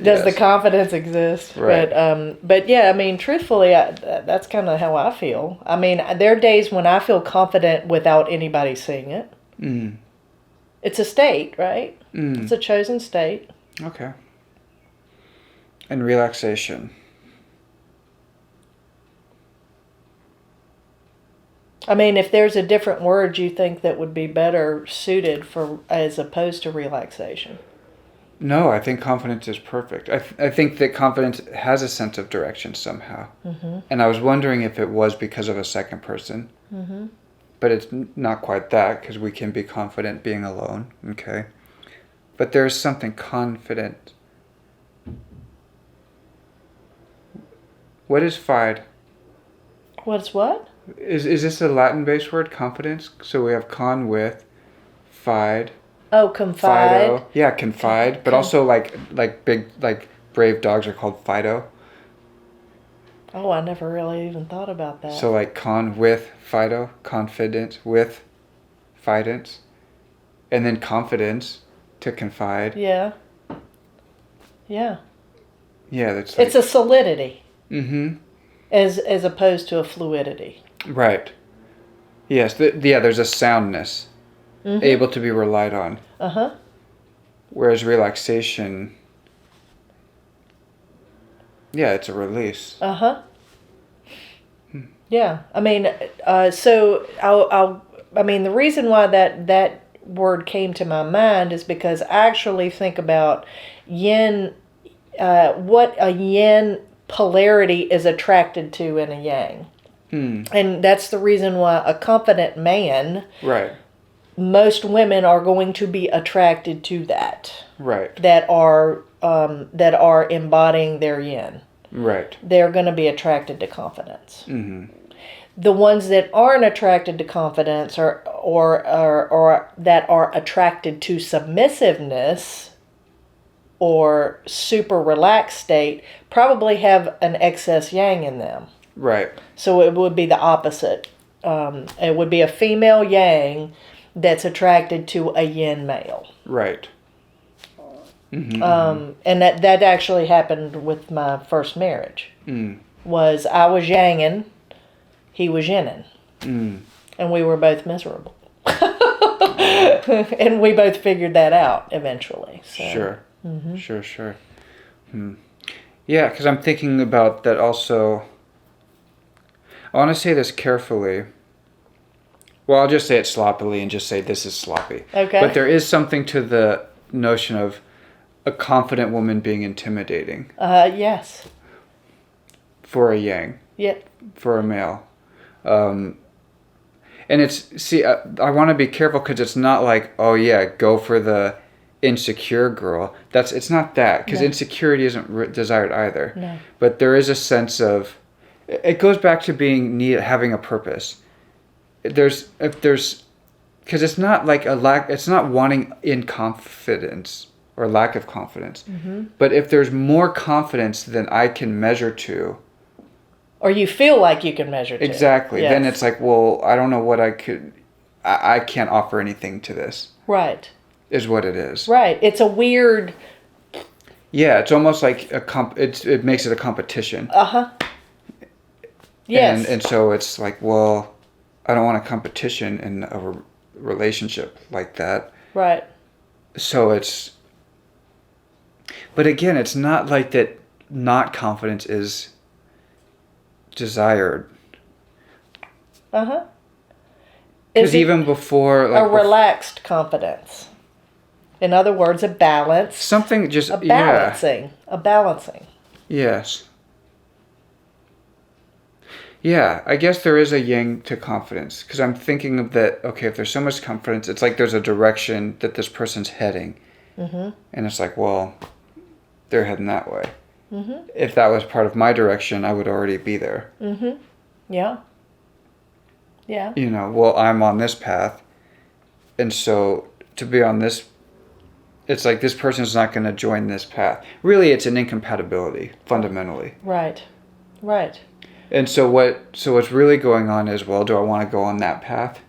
Does the confidence exist? Right. But yeah, I mean, truthfully, that's kind of how I feel. I mean, there are days when I feel confident without anybody seeing it. It's a state, right? It's a chosen state. Okay. And relaxation. I mean, if there's a different word you think that would be better suited for as opposed to relaxation. No, I think confidence is perfect. I think that confidence has a sense of direction somehow. And I was wondering if it was because of a second person. But it's not quite that, because we can be confident being alone. Okay. But there's something confident. What is fide? What's what? Is this a Latin-based word, confidence? So we have con with, fide. Oh, confide. Fido. Yeah, confide. But also like big, like brave dogs are called Fido. Oh, I never really even thought about that. So like con with Fido, confidence with fidence. And then confidence to confide. Yeah. Yeah. Yeah, that's like... It's a solidity. Mm-hmm. As opposed to a fluidity. Right. Yes, there's a soundness. Able to be relied on. Uh-huh. Whereas relaxation... Yeah, it's a release. Uh-huh. Yeah. I mean, so I mean, the reason why that word came to my mind is because I actually think about yin, what a yin polarity is attracted to in a yang. And that's the reason why a confident man, Right. most women are going to be attracted to that. Right. That are embodying their yin. Right. They're going to be attracted to confidence. Mm-hmm. The ones that aren't attracted to confidence or that are attracted to submissiveness or super relaxed state probably have an excess yang in them. Right. So it would be the opposite. It would be a female yang that's attracted to a yin male. Right. Mm-hmm. And that actually happened with my first marriage. Was I was yanging, he was yinning. And we were both miserable. And we both figured that out eventually. So. Sure. Sure. Yeah, because I'm thinking about that also. I want to say this carefully. Well, I'll just say it sloppily and just say this is sloppy. Okay. But there is something to the notion of a confident woman being intimidating. Yes. For a yang. Yep. For a male. And it's, see, I want to be careful because it's not like, oh yeah, go for the insecure girl. It's not that, because insecurity isn't desired either. No. But there is a sense of, it goes back to having a purpose. Because it's not like it's not wanting in confidence or lack of confidence. But if there's more confidence than I can measure to, or you feel like you can measure to. Exactly. Yes. Then it's like, well, I don't know what I can't offer anything to this. Right. Is what it is. Right. It's a weird... Yeah, it's almost like it makes it a competition. Uh-huh. Yes. And so it's like, well, I don't want a competition in a relationship like that. Right. So it's... But again, it's not like that not confidence is desired. Uh-huh. Because even before... a relaxed confidence. In other words, a balance. Something just... A balancing. Yeah. A balancing. Yes. Yeah, I guess there is a yang to confidence. Because I'm thinking of that, okay, if there's so much confidence, it's like there's a direction that this person's heading. And it's like, well, they're heading that way. If that was part of my direction, I would already be there. Yeah. Yeah. You know, well, I'm on this path. And so to be on this, it's like this person's not going to join this path. Really, it's an incompatibility, fundamentally. Right. Right. And so what's really going on is, well, do I want to go on that path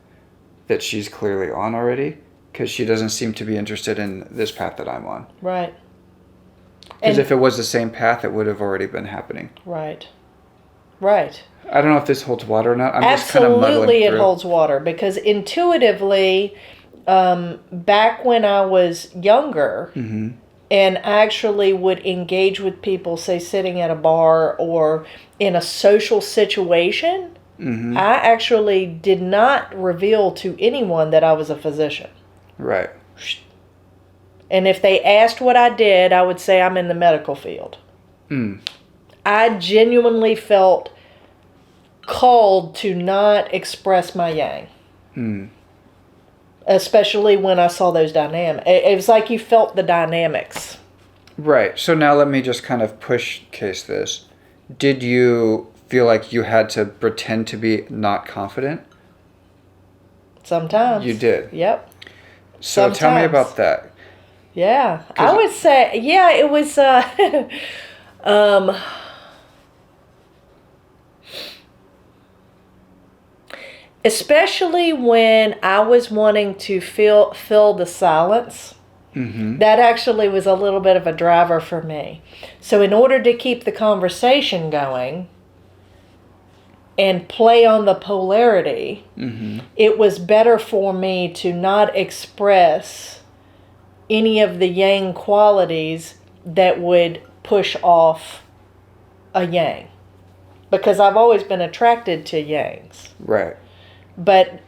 that she's clearly on already? Because she doesn't seem to be interested in this path that I'm on. Right. Because if it was the same path, it would have already been happening. Right. Right. I don't know if this holds water or not. I'm Absolutely, just kind of muddling through. it holds water, because intuitively, back when I was younger, Mm-hmm. and actually would engage with people, say sitting at a bar or in a social situation, Mm-hmm. I actually did not reveal to anyone that I was a physician. Right. And if they asked what I did, I would say I'm in the medical field. Mm. I genuinely felt called to not express my yang. Mm. Especially when I saw those dynamics. It was like you felt the dynamics. Right. So now let me just kind of push case this. Did you feel like you had to pretend to be not confident? Sometimes. You did. Yep. So tell me Sometimes. about that. Yeah. 'Cause- I would say, yeah, it was, especially when I was wanting to fill the silence. Mm-hmm. That actually was a little bit of a driver for me. So in order to keep the conversation going and play on the polarity, Mm-hmm. it was better for me to not express any of the yang qualities that would push off a yang. Because I've always been attracted to yangs. Right. But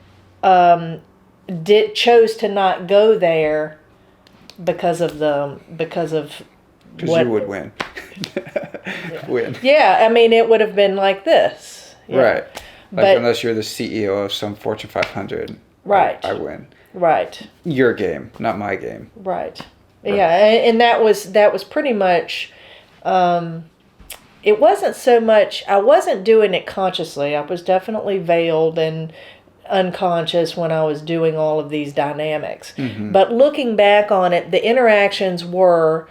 chose to not go there because of Because what you would win. Win. Yeah, I mean, it would have been like this. Yeah. Right. Like But- unless you're the CEO of some Fortune 500. Right. I win. Right. Your game, not my game. Right. Right. Yeah, and that was pretty much. It wasn't so much. I wasn't doing it consciously. I was definitely veiled and unconscious when I was doing all of these dynamics. Mm-hmm. But looking back on it, the interactions were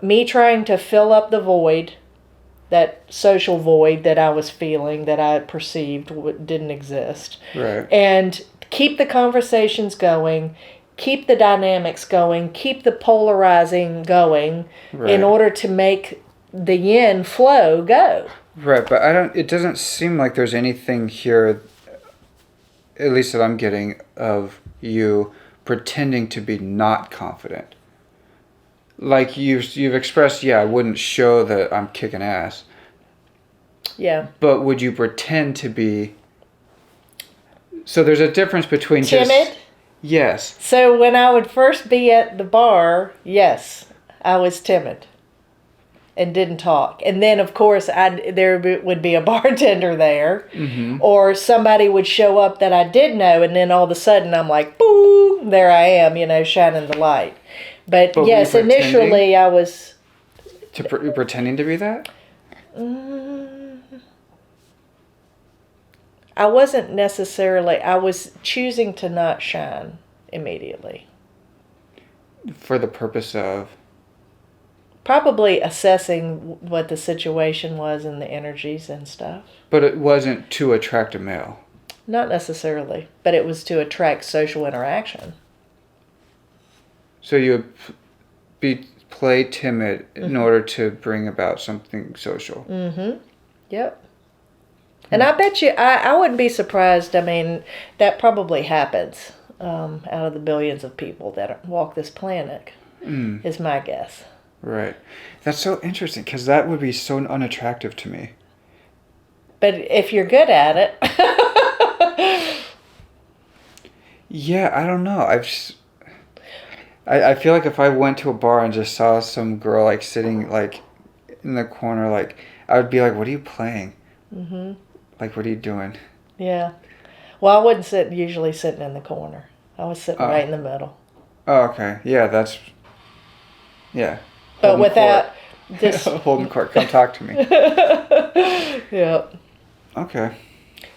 me trying to fill up the void, that social void that I was feeling, that I perceived didn't exist. Right. And keep the conversations going, keep the dynamics going, keep the polarizing going Right. in order to make the yin flow go. Right, but it doesn't seem like there's anything here, at least that I'm getting, of you pretending to be not confident. Like you've expressed, yeah, I wouldn't show that I'm kicking ass, Yeah. but would you pretend to be? So there's a difference between Timid? just yes, So when I would first be at the bar, yes, I was timid and didn't talk. And then, of course, there would be a bartender there, Mm-hmm. or somebody would show up that I did know, and then all of a sudden I'm like, boom, there I am, shining the light. But But were yes, you pretending? initially I was. You're pretending to be that. I wasn't necessarily. I was choosing to not shine immediately. For the purpose of. Probably assessing what the situation was and the energies and stuff. But it wasn't to attract a male. Not necessarily, but it was to attract social interaction. So you would play timid in order to bring about something social. Mm-hmm. Yep. And I bet you, I wouldn't be surprised. I mean, that probably happens out of the billions of people that walk this planet, is my guess. Right. That's so interesting because that would be so unattractive to me. But if you're good at it, Yeah, I don't know. I feel like if I went to a bar and just saw some girl like sitting like in the corner, like I would be like, "What are you playing? mm-hmm. Like, what are you doing?" Yeah. Well, I wasn't usually sitting in the corner. I was sitting Oh. right in the middle. Oh, okay. Yeah, yeah. But Holding without court. this. Holding court, come talk to me. Yep. Okay.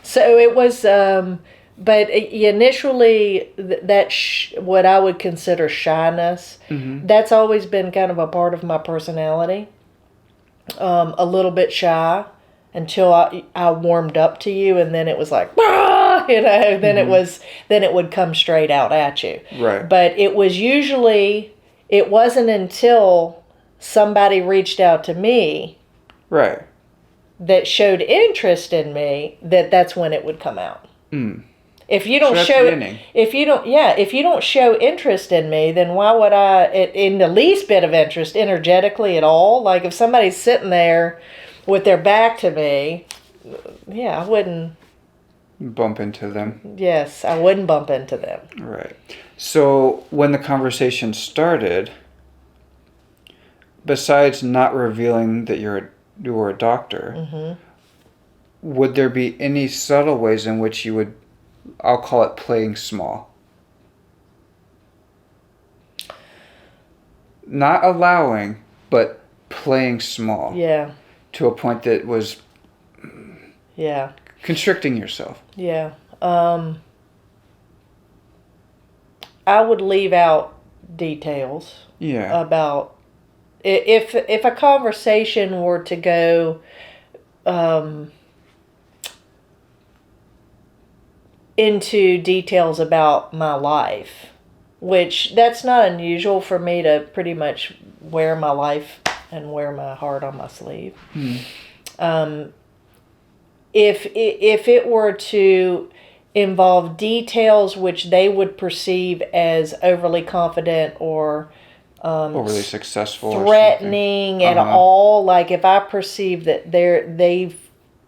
So it was, but initially what I would consider shyness, Mm-hmm. that's always been kind of a part of my personality. A little bit shy until I warmed up to you, and then it was like, "Ah!" Then it would come straight out at you. Right. But it wasn't until somebody reached out to me Right. that showed interest in me that's when it would come out. Mm. If you don't So that's show yinning. if you don't show interest in me, then why would I in the least bit of interest energetically at all? Like if somebody's sitting there with their back to me, yeah, I wouldn't. Bump into them. Yes, I wouldn't bump into them. Right. So when the conversation started, besides not revealing that you were a doctor, would there be any subtle ways in which you would, I'll call it playing small? Not allowing, but playing small. Yeah. To a point that was Yeah. constricting yourself. Yeah. I would leave out details Yeah. about if a conversation were to go into details about my life, which that's not unusual for me to pretty much wear my life and wear my heart on my sleeve. If it were to involve details which they would perceive as overly confident or Overly successful. threatening at all, like if I perceive that they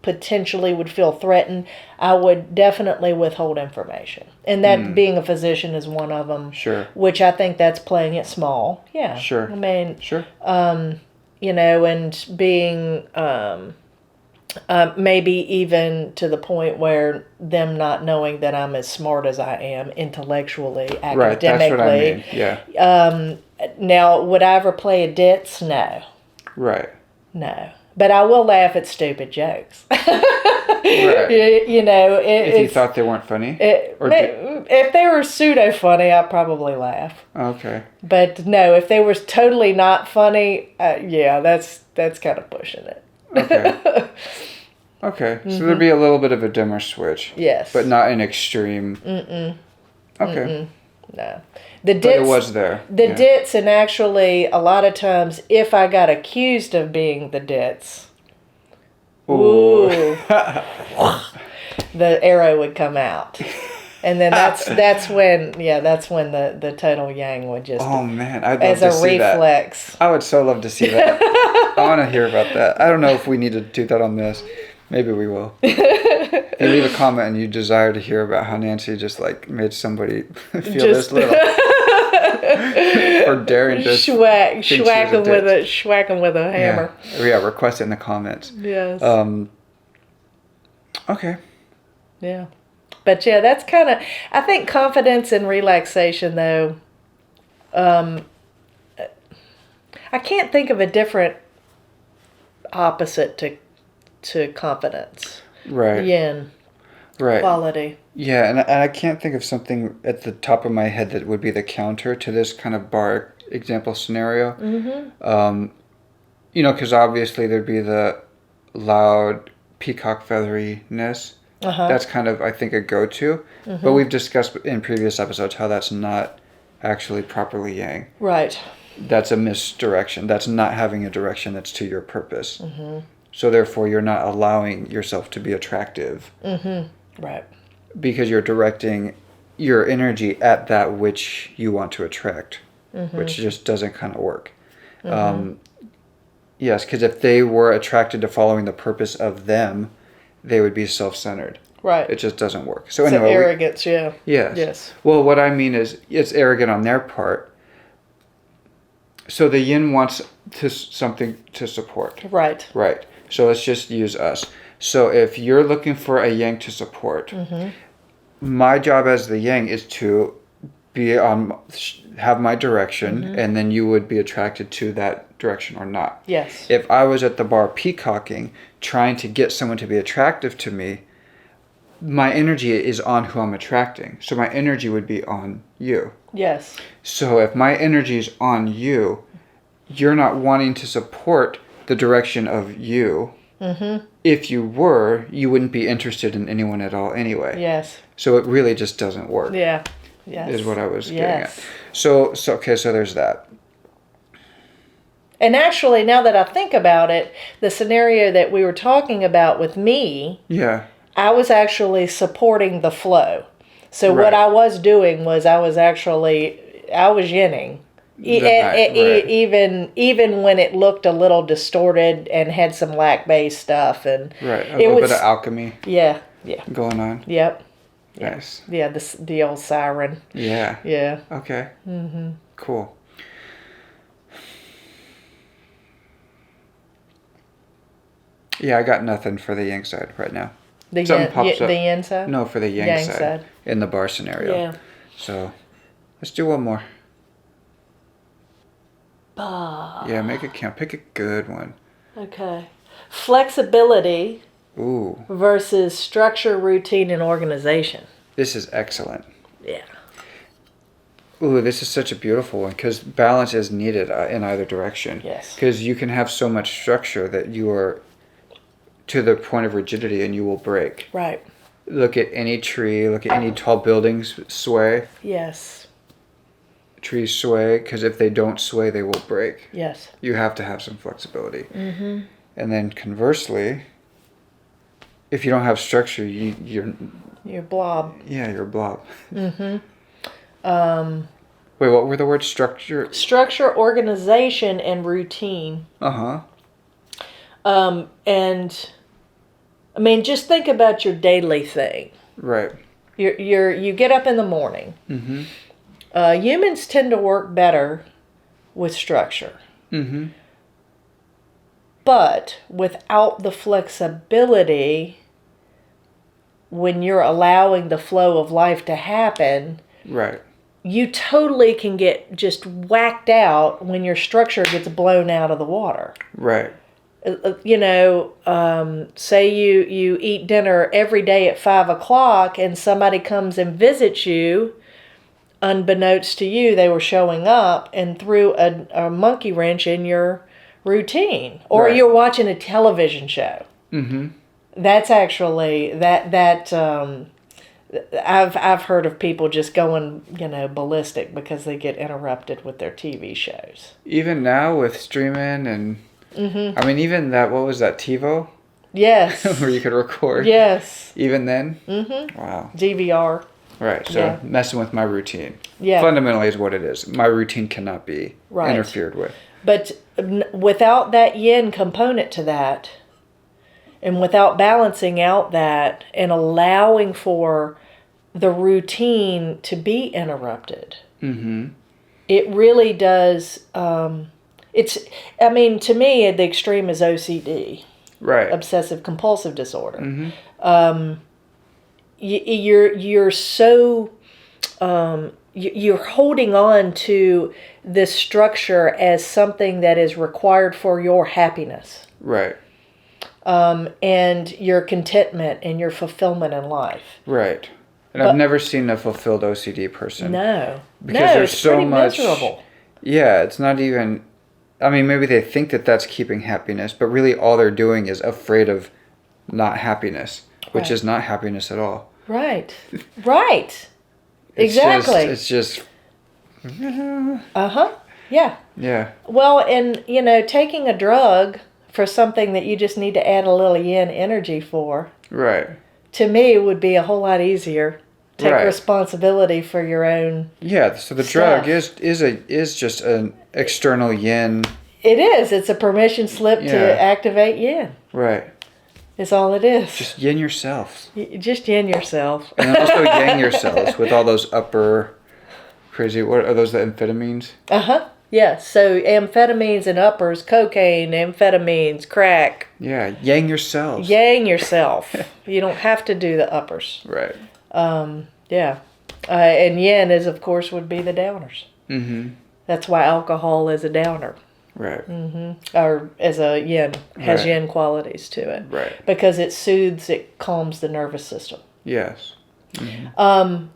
potentially would feel threatened, I would definitely withhold information. And that being a physician is one of them. Sure. Which I think that's playing it small. Yeah. Sure. I mean, Sure. And being maybe even to the point where them not knowing that I'm as smart as I am intellectually, academically. Right, that's what I mean. Yeah. Now, would I ever play a ditz? No. Right. No. But I will laugh at stupid jokes. Right. If you thought they weren't funny? If they were pseudo funny, I'd probably laugh. Okay. But no, if they were totally not funny, yeah, that's kind of pushing it. Okay. Okay. So there'd be a little bit of a dimmer switch. Yes. But not an extreme. Okay. No. The ditz, But it was there. The ditz, and actually, a lot of times, if I got accused of being the ditz, Ooh. the arrow would come out. And then that's when the total yang would just Oh man, I'd love as to a see reflex. that. I would so love to see that. I want to hear about that. I don't know if we need to do that on this. Maybe we will. If you leave a comment and you desire to hear about how Nancy just like made somebody feel this little for daring to schwack them with a hammer. Yeah, request it in the comments. Yes. Okay. Yeah. But yeah, that's kind of, I think confidence and relaxation though, I can't think of a different opposite to confidence. Right. Yin. Right. Quality. Yeah, and I can't think of something at the top of my head that would be the counter to this kind of bar example scenario. Because obviously there'd be the loud peacock featheriness. That's kind of, I think, a go-to. But we've discussed in previous episodes how that's not actually properly yang. Right. That's a misdirection. That's not having a direction that's to your purpose. So therefore, you're not allowing yourself to be attractive. Right. Because you're directing your energy at that which you want to attract, which just doesn't kind of work. Yes, because if they were attracted to following the purpose of them, they would be self-centered. Right. It just doesn't work. So it's anyway, arrogance, yeah. Yes. Yes. Well, what I mean is it's arrogant on their part. So the yin wants something to support. Right. Right. So let's just use us. So if you're looking for a yang to support, my job as the yang is to be have my direction, and then you would be attracted to that direction or not. Yes. If I was at the bar peacocking, trying to get someone to be attractive to me, my energy is on who I'm attracting. So my energy would be on you. Yes. So if my energy is on you, you're not wanting to support the direction of you. If you were, you wouldn't be interested in anyone at all anyway. Yes. So it really just doesn't work. Yeah. Yes. Is what I was getting at. So okay, so there's that. And actually, now that I think about it, the scenario that we were talking about with me, Yeah. I was actually supporting the flow. So Right. what I was doing was I was yinning. Even when it looked a little distorted and had some lac-based stuff, and Right. A it little was bit of alchemy yeah, going on. yep, Nice. yeah, the old siren, Yeah. yeah. Okay. Cool. Yeah, I got nothing for the yang side right now. The Something pops up. the yin side. No, for the yang, Yang side, side. in the bar scenario. Yeah. So, let's do one more. Bah. Yeah, make it count. Pick a good one. Okay. Flexibility Ooh, versus structure, routine, and organization. this is excellent. Yeah. Ooh, this is such a beautiful one because balance is needed in either direction. Yes. Because you can have so much structure that you are to the point of rigidity and you will break. Right. Look at any tree, look at any tall buildings sway. Yes. Trees sway because if they don't sway, they will break. Yes. You have to have some flexibility. Mm-hmm. And then conversely, if you don't have structure, you're blob. yeah, you're a blob. Mm-hmm. Wait, what were the words? Structure. Structure, organization, and routine. Uh-huh. And I mean, just think about your daily thing. Right. You get up in the morning. Mm-hmm. Humans tend to work better with structure. Mm-hmm. But without the flexibility, when you're allowing the flow of life to happen, Right. you totally can get just whacked out when your structure gets blown out of the water. Right. Say you eat dinner every day at 5:00 and somebody comes and visits you, unbeknownst to you, they were showing up and threw a monkey wrench in your routine. Or Right. you're watching a television show. Mm-hmm. That's actually, I've heard of people just going, ballistic because they get interrupted with their TV shows. Even now with streaming and I mean, even that, what was that, TiVo? Yes. Where you could record? Yes. Even then? Mm-hmm. Wow. DVR. Right, so Yeah. messing with my routine. Yeah. Fundamentally is what it is. My routine cannot be Right. interfered with. But without that yin component to that, and without balancing out that and allowing for the routine to be interrupted, Mm-hmm. it really does. To me, the extreme is OCD, Right. obsessive compulsive disorder. Mm-hmm. You're so you're holding on to this structure as something that is required for your happiness, Right. and your contentment and your fulfillment in life. Right. And I've never seen a fulfilled OCD person. No, Because there's it's so pretty much- miserable. Yeah, it's not even. I mean, maybe they think that that's keeping happiness, but really all they're doing is afraid of not happiness, which Right. is not happiness at all. Right, right, It's exactly. It's just. Yeah. Yeah. Well, and taking a drug for something that you just need to add a little yin energy for, Right. to me, would be a whole lot easier. Take Right. responsibility for your own. Yeah. So the Stuff. drug is just an external yin. It is. It's a permission slip Yeah. to activate yin. Right. Is all it is. Just yin yourself. Just yin yourself. And then also yang yourselves with all those upper crazy. What are those? The amphetamines? Yeah. So amphetamines and uppers, cocaine, amphetamines, crack. Yeah. Yang yourselves. Yang yourself. You don't have to do the uppers. Right. Yeah. And yin is, of course, would be the downers. Mm-hmm. That's why alcohol is a downer. Right. Or as a yin, has Right. yin qualities to it. Right. Because it soothes, it calms the nervous system. Yes.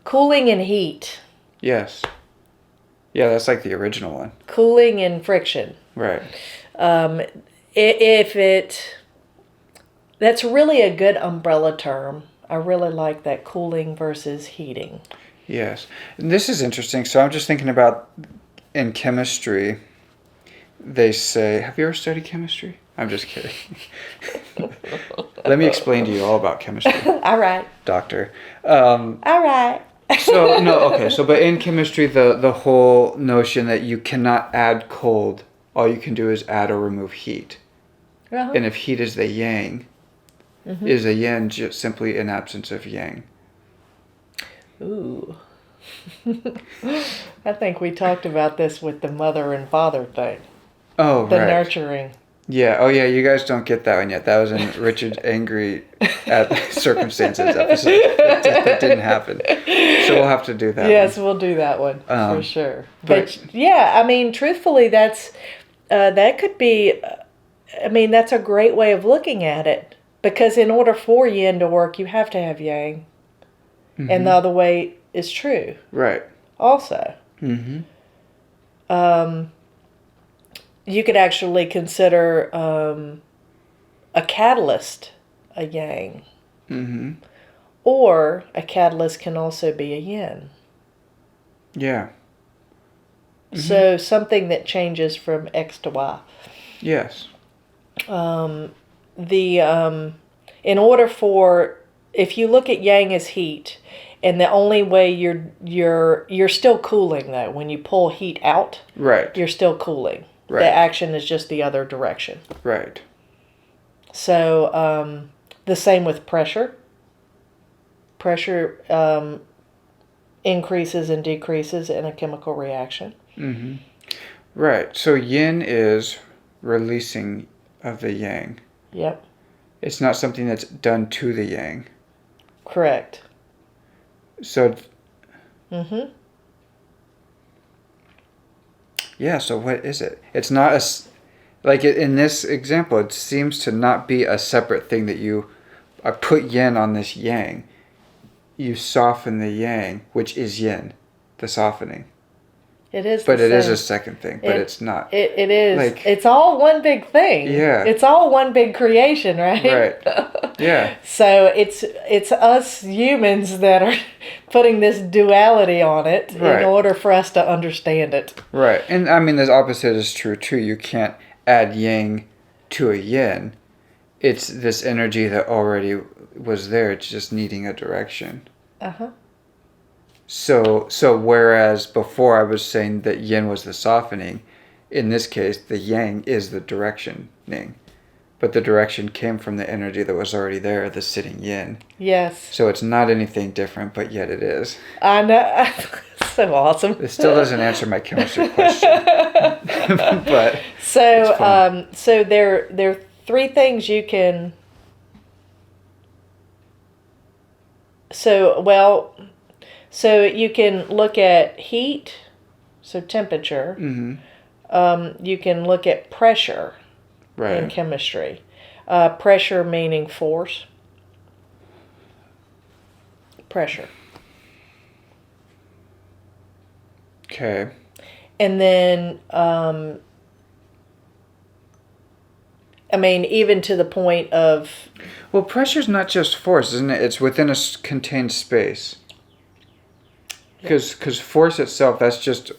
Cooling and heat. Yes. Yeah, that's like the original one. Cooling and friction. Right. That's really a good umbrella term. I really like that, cooling versus heating. Yes. And this is interesting. So I'm just thinking about in chemistry, they say, have you ever studied chemistry? I'm just kidding. Let me explain to you all about chemistry, All right. doctor. All right. So no, okay. So but in chemistry, the whole notion that you cannot add cold, all you can do is add or remove heat. Uh-huh. And if heat is the yang, is a yin just simply an absence of yang? Ooh. I think we talked about this with the mother and father thing. Oh, The right. nurturing. Yeah. Oh, yeah. You guys don't get that one yet. That was in Richard Angry at Circumstances episode. That didn't happen. So we'll have to do that. Yes, one. we'll do that one for sure. but- But yeah, I mean, truthfully, that's that could be. I mean, that's a great way of looking at it, because in order for yin to work, you have to have yang, and the other way is true Right. also. Mm-hmm. You could actually consider a catalyst a yang, Mm-hmm. or a catalyst can also be a yin. Yeah. So something that changes from X to Y. Yes. In order for, if you look at yang as heat, and the only way you're still cooling though, when you pull heat out, Right. you're still cooling. Right. The action is just the other direction. Right. So the same with pressure. Pressure increases and decreases in a chemical reaction. Mm-hmm. Right. So yin is releasing of the yang. Yep, It's not something that's done to the yang. correct. So Mm-hmm. yeah. So what is it? It's not like in this example. It seems to not be a separate thing that you put yin on this yang. You soften the yang, which is yin, the softening. It is. But the it is same. a second thing. But it's not. It is. Like- It's all one big thing. Yeah. It's all one big creation, right? Right. Yeah. So it's us humans that are putting this duality on it Right. in order for us to understand it. Right. And I mean, the opposite is true too. You can't add yang to a yin. It's this energy that already was there. It's just needing a direction. Uh-huh. So whereas before I was saying that yin was the softening, in this case, the yang is the directioning. But the direction came from the energy that was already there, the sitting yin. Yes. So it's not anything different, but yet it is. I know. So awesome. It still doesn't answer my chemistry question. But So fun. so there are three things you can. So you can look at heat, so temperature. You can look at pressure in right. chemistry. Pressure meaning force. Pressure. Okay. And then, I mean, even to the point of, Well, pressure's not just force, isn't it? It's within a contained space. Because force itself, that's just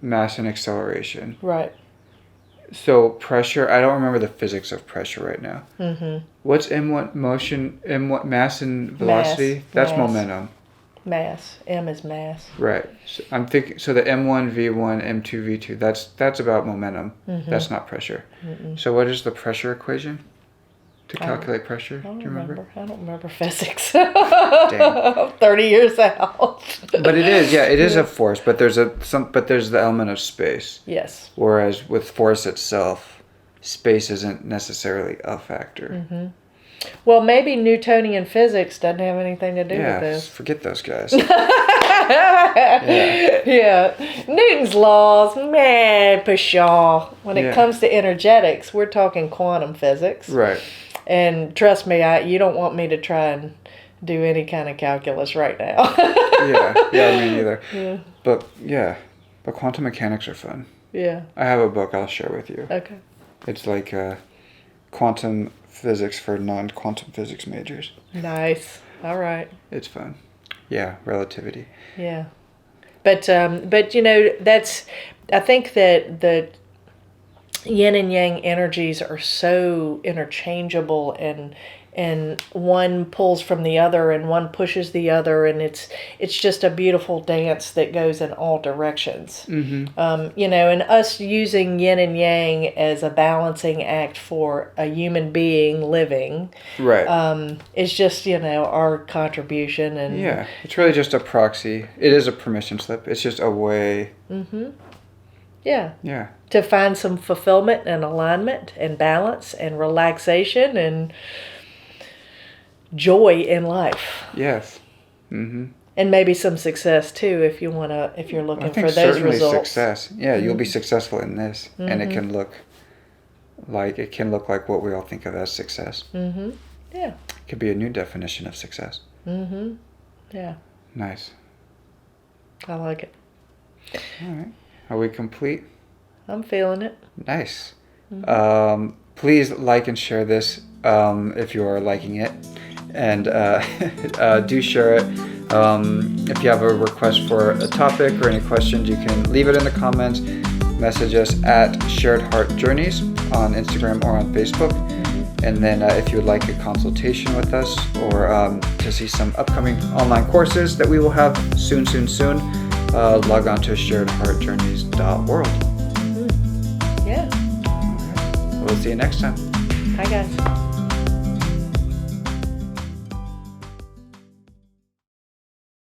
mass and acceleration. right. So pressure, I don't remember the physics of pressure right now. Mm-hmm. What's M1 motion, M1 mass and velocity? Mass. That's Mass. momentum. Mass. M is mass. Right. So I'm thinking, so the M1, V1, M2, V2, that's about momentum. That's not pressure. So what is the pressure equation to calculate pressure? I don't Do you remember? I don't remember physics. Dang. I'm 30 years out. But it is, yeah, it is a force, but there's the element of space. Yes. Whereas with force itself, space isn't necessarily a factor. Well, maybe Newtonian physics doesn't have anything to do Yeah, with this. forget those guys. Yeah. Newton's laws, man, pshaw. When it Yeah. comes to energetics, we're talking quantum physics. Right. And trust me, you don't want me to try and do any kind of calculus right now. Yeah, me neither. Yeah. But quantum mechanics are fun. Yeah. I have a book I'll share with you. Okay. It's like quantum physics for non-quantum physics majors. Nice. All right. It's fun. Yeah, relativity. Yeah. But you know, I think that the yin and yang energies are so interchangeable and one pulls from the other and one pushes the other, and it's just a beautiful dance that goes in all directions. You know, and us using yin and yang as a balancing act for a human being living Right. is just, you know, our contribution. And Yeah, it's really just a proxy. It is a permission slip. It's just a way. yeah, Yeah. to find some fulfillment and alignment and balance and relaxation and joy in life, Yes. Mm-hmm. and maybe some success too if you're looking I think for those certainly results. success. Yeah, you'll be successful in this, and it can look like what we all think of as success. Yeah. It could be a new definition of success. Yeah, Nice. I like it. All right. Are we complete? I'm feeling it. Nice. Please like and share this if you are liking it, and do share it. If you have a request for a topic or any questions, you can leave it in the comments. Message us at Shared Heart Journeys on Instagram or on Facebook. And then if you would like a consultation with us or to see some upcoming online courses that we will have soon, log on to sharedheartjourneys.world. Yeah. We'll see you next time. Hi, guys.